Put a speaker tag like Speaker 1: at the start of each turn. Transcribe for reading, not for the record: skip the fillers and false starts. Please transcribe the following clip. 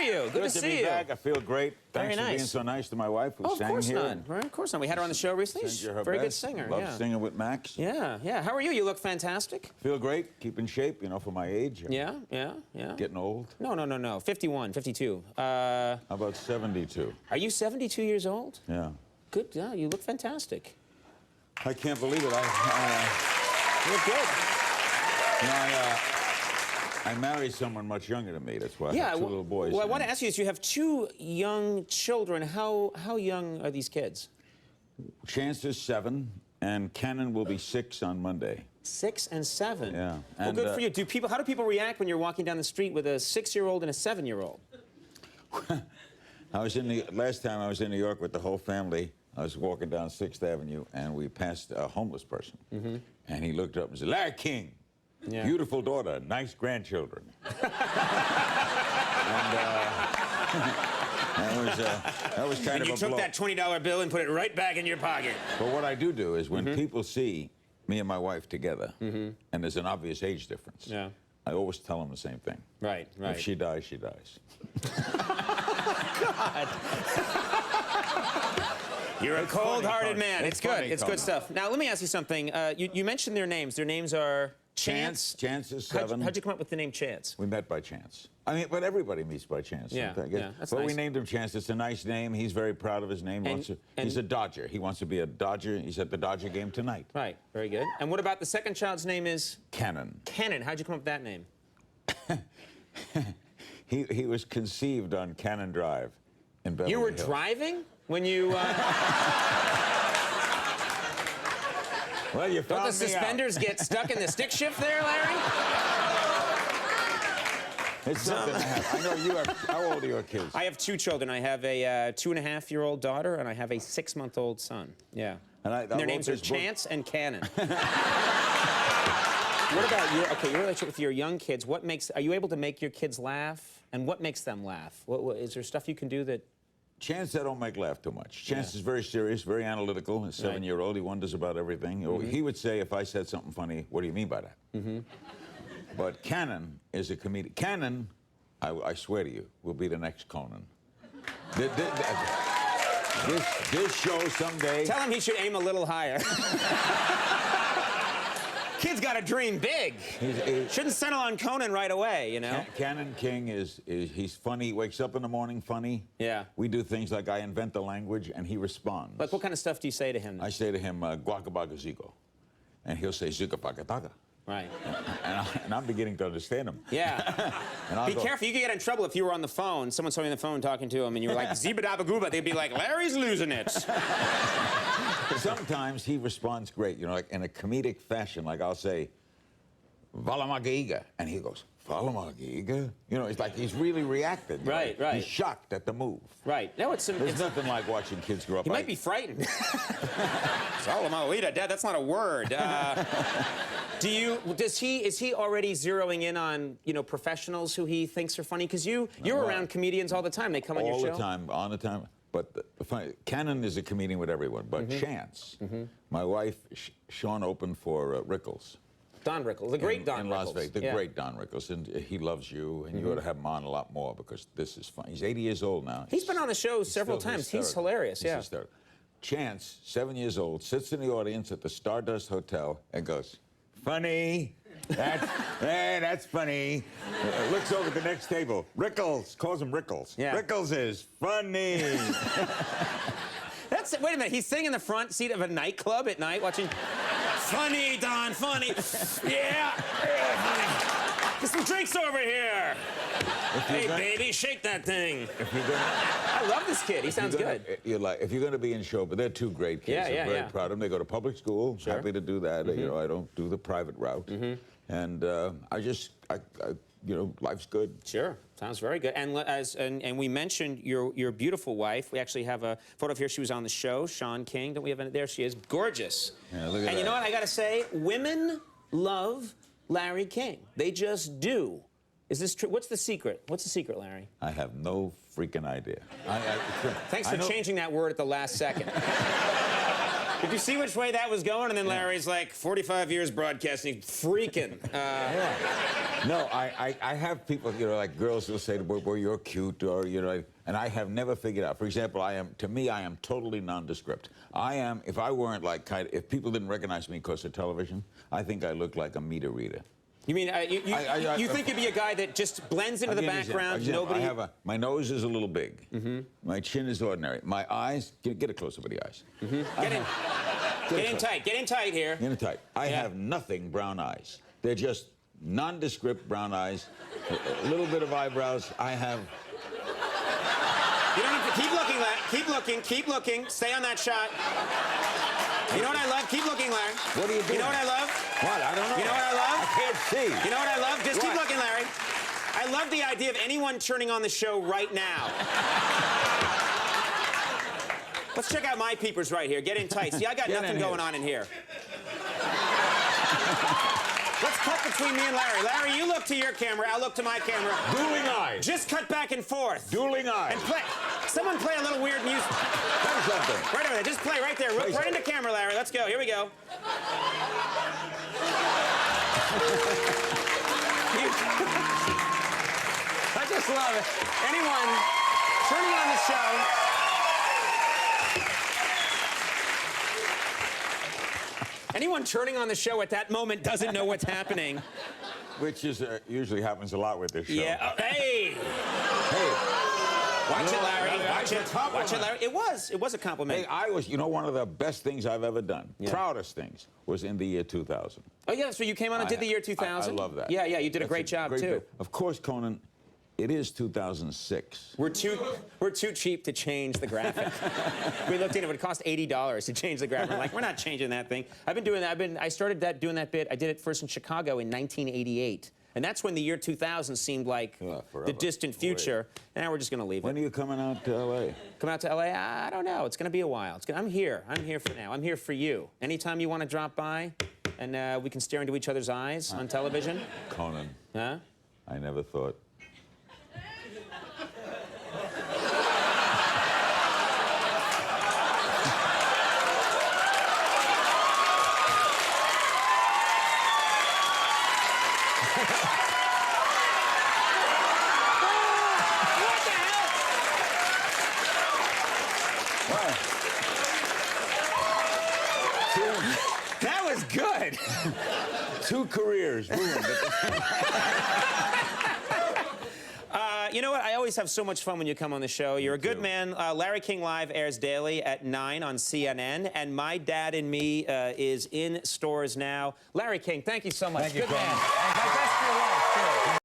Speaker 1: you. Good to see
Speaker 2: be
Speaker 1: you.
Speaker 2: back. I feel great. Thanks
Speaker 1: Very
Speaker 2: for being
Speaker 1: nice.
Speaker 2: so nice to my wife who
Speaker 1: Oh, of
Speaker 2: sang
Speaker 1: course
Speaker 2: here.
Speaker 1: not. Right, of course not. We had her on the show recently. She's
Speaker 2: Sent you
Speaker 1: a
Speaker 2: her
Speaker 1: very good
Speaker 2: best.
Speaker 1: singer.
Speaker 2: Love
Speaker 1: Yeah.
Speaker 2: singing with Max.
Speaker 1: Yeah, yeah. How are you? You look fantastic.
Speaker 2: Feel great. Keep in shape, you know, for my age.
Speaker 1: Yeah, yeah, yeah.
Speaker 2: Getting old.
Speaker 1: No. 51, 52.
Speaker 2: How about 72?
Speaker 1: Are you 72 years old?
Speaker 2: Yeah.
Speaker 1: Good. Yeah, you look fantastic.
Speaker 2: I can't believe it.
Speaker 1: You look good.
Speaker 2: You know, I married someone much younger than me. That's why I have two little boys.
Speaker 1: Well, I want to ask you this. You have two young children. How young are these kids?
Speaker 2: Chance is 7, and Cannon will be 6 on Monday.
Speaker 1: 6 and 7.
Speaker 2: Yeah.
Speaker 1: Well,
Speaker 2: And,
Speaker 1: good for you. How do people react when you're walking down the street with a 6-year-old and a 7-year-old?
Speaker 2: Last time I was in New York with the whole family. I was walking down 6th Avenue, and we passed a homeless person. And he looked up and said, "Larry King, beautiful daughter, nice grandchildren." And that was kind of a blow.
Speaker 1: And you took that $20 bill and put it right back in your pocket.
Speaker 2: But what I do is when people see me and my wife together, and there's an obvious age difference, I always tell them the same thing.
Speaker 1: Right.
Speaker 2: If she dies, she dies.
Speaker 1: God. You're a cold-hearted man. It's good. It's good stuff. Now, let me ask you something. You mentioned their names. Their names are Chance.
Speaker 2: Chance is 7.
Speaker 1: How'd you come up with the name Chance?
Speaker 2: We met by chance. I mean, but everybody meets by chance.
Speaker 1: Yeah, that's
Speaker 2: but
Speaker 1: nice.
Speaker 2: we named him Chance. It's a nice name. He's very proud of his name. He's a Dodger. He wants to be a Dodger. He's at the Dodger game tonight.
Speaker 1: Right. Very good. And what about the second child's name is?
Speaker 2: Cannon.
Speaker 1: Cannon. How'd you come up with that name?
Speaker 2: He was conceived on Cannon Drive in Beverly
Speaker 1: You were
Speaker 2: Hills.
Speaker 1: driving when you...
Speaker 2: Well, you found
Speaker 1: Don't the suspenders get stuck in the stick shift there, Larry?
Speaker 2: It's something to have. I know you have... How old are your kids?
Speaker 1: I have 2 children. I have a 2.5-year-old daughter, and I have a 6-month-old son. Yeah.
Speaker 2: And
Speaker 1: their names are Chance and Cannon. What about your relationship with your young kids? Are you able to make your kids laugh? And what makes them laugh? Is there stuff you can do that...
Speaker 2: Chance, I don't make laugh too much. Chance is very serious, very analytical. He's 7-year-old. He wonders about everything. He would say, if I said something funny, what do you mean by that? But Cannon is a comedian. Cannon, I swear to you, will be the next Conan. This show someday...
Speaker 1: Tell him he should aim a little higher. Kid's got to dream big. Shouldn't settle on Conan right away, you know?
Speaker 2: Cannon King he's funny. He wakes up in the morning funny.
Speaker 1: Yeah.
Speaker 2: We do things like I invent the language, and he responds.
Speaker 1: Like, what kind of stuff do you say to him?
Speaker 2: I say to him, guacabagazigo. And he'll say, zugapakataga.
Speaker 1: Right.
Speaker 2: And I'm beginning to understand him.
Speaker 1: Yeah. Be careful. You could get in trouble if you were on the phone, someone's on the phone talking to him, and you were like, zibadabagooba. They'd be like, Larry's losing it.
Speaker 2: Sometimes he responds great, you know, like in a comedic fashion. Like I'll say, Valamagaiga. And he goes, Valamagaiga? You know, it's like he's really reacted.
Speaker 1: Right.
Speaker 2: He's shocked at the move.
Speaker 1: Right. No,
Speaker 2: There's nothing like watching kids grow up.
Speaker 1: He might be frightened. Valamagaiga, Dad, that's not a word. Is he already zeroing in on, professionals who he thinks are funny? Because you're around comedians all the time. They come on your show.
Speaker 2: All the time. But Cannon is a comedian with everyone. But Chance, my wife, Sean opened for Rickles.
Speaker 1: Don Rickles, the great Don Rickles.
Speaker 2: In Las Vegas, the great Don Rickles. And he loves you, and you ought to have him on a lot more because this is fun. He's 80 years old now.
Speaker 1: He's been on the show several times. He's hilarious,
Speaker 2: He's hysterical. Chance, 7 years old, sits in the audience at the Stardust Hotel and goes, funny. That's funny. Looks over at the next table. Rickles, calls him Rickles. Yeah. Rickles is funny.
Speaker 1: Wait a minute, he's sitting in the front seat of a nightclub at night watching, funny, Don, funny. Yeah, funny. Get some drinks over here. Hey, baby, shake that thing. I love this kid. He sounds good.
Speaker 2: If you're going to be in show, but they're 2 great kids. I'm very proud of them. They go to public school. Sure. Happy to do that. I don't do the private route. And life's good.
Speaker 1: Sure, sounds very good. And we mentioned your beautiful wife. We actually have a photo of her. She was on the show, Sean King. Don't we have it there? She is gorgeous.
Speaker 2: Yeah, look at that.
Speaker 1: And you know what I got to say? Women love Larry King. They just do. Is this true? What's the secret? What's the secret, Larry?
Speaker 2: I have no freaking idea.
Speaker 1: Thanks for changing that word at the last second. Did you see which way that was going? And then Larry's like, 45 years broadcasting, freaking.
Speaker 2: Yeah. No, I have people, you know, like girls will say, well, you're cute, or, you know, and I have never figured out. For example, to me, I am totally nondescript. If I weren't like, if people didn't recognize me because of television, I think I look like a meter reader.
Speaker 1: You mean, you think you'd be a guy that just blends into the background, nobody...
Speaker 2: My nose is a little big. My chin is ordinary. My eyes, get a close-up of the eyes.
Speaker 1: Get in tight. Get in tight here.
Speaker 2: Get in tight. I have nothing brown eyes. They're just nondescript brown eyes, a little bit of eyebrows. I have...
Speaker 1: You don't have to keep looking, Larry. Keep looking. Keep looking. Stay on that shot. You know what I love? Keep looking, Larry.
Speaker 2: What are you doing?
Speaker 1: You know what I love?
Speaker 2: What? I don't know.
Speaker 1: You know what I love?
Speaker 2: I can't see.
Speaker 1: You know what I love? Just keep looking, Larry. I love the idea of anyone turning on the show right now. Let's check out my peepers right here. Get in tight. See, I got nothing going on in here. Let's cut between me and Larry. Larry, you look to your camera. I'll look to my camera.
Speaker 2: Dueling eyes.
Speaker 1: Just cut back and forth.
Speaker 2: Dueling eyes.
Speaker 1: And play. Someone play a little weird music.
Speaker 2: Play something.
Speaker 1: Right over there. Just play right there. Right into camera, Larry. Let's go. Here we go. I just love it. Anyone turning on the show. Anyone turning on the show at that moment doesn't know what's happening.
Speaker 2: Which is usually happens a lot with this show.
Speaker 1: Yeah. Hey.
Speaker 2: Hey.
Speaker 1: Watch it, Larry.
Speaker 2: Watch it.
Speaker 1: Watch it, Larry. It was a compliment.
Speaker 2: Hey, one of the best things I've ever done, proudest things, was in the year 2000.
Speaker 1: Oh, yeah, so you came on and did the year 2000?
Speaker 2: I love that.
Speaker 1: Yeah, you did a great job, too.
Speaker 2: Of course, Conan, it is 2006.
Speaker 1: We're too cheap to change the graphic. We looked at it, it would cost $80 to change the graphic. We're like, we're not changing that thing. I've been doing that. I started doing that bit. I did it first in Chicago in 1988. And that's when the year 2000 seemed like the distant future. And now we're just going to leave it.
Speaker 2: When are you coming out to L.A.?
Speaker 1: Come out to L.A.? I don't know. It's going to be a while. I'm here. I'm here for now. I'm here for you. Anytime you want to drop by and we can stare into each other's eyes on television.
Speaker 2: Conan.
Speaker 1: Huh?
Speaker 2: I never thought.
Speaker 1: That was good.
Speaker 2: 2 careers ruined.
Speaker 1: You know what? I always have so much fun when you come on the show. You're a good man. Larry King Live airs daily at 9 on CNN, and My Dad and Me is in stores now. Larry King, thank you so much.
Speaker 2: Thank you,
Speaker 1: good man.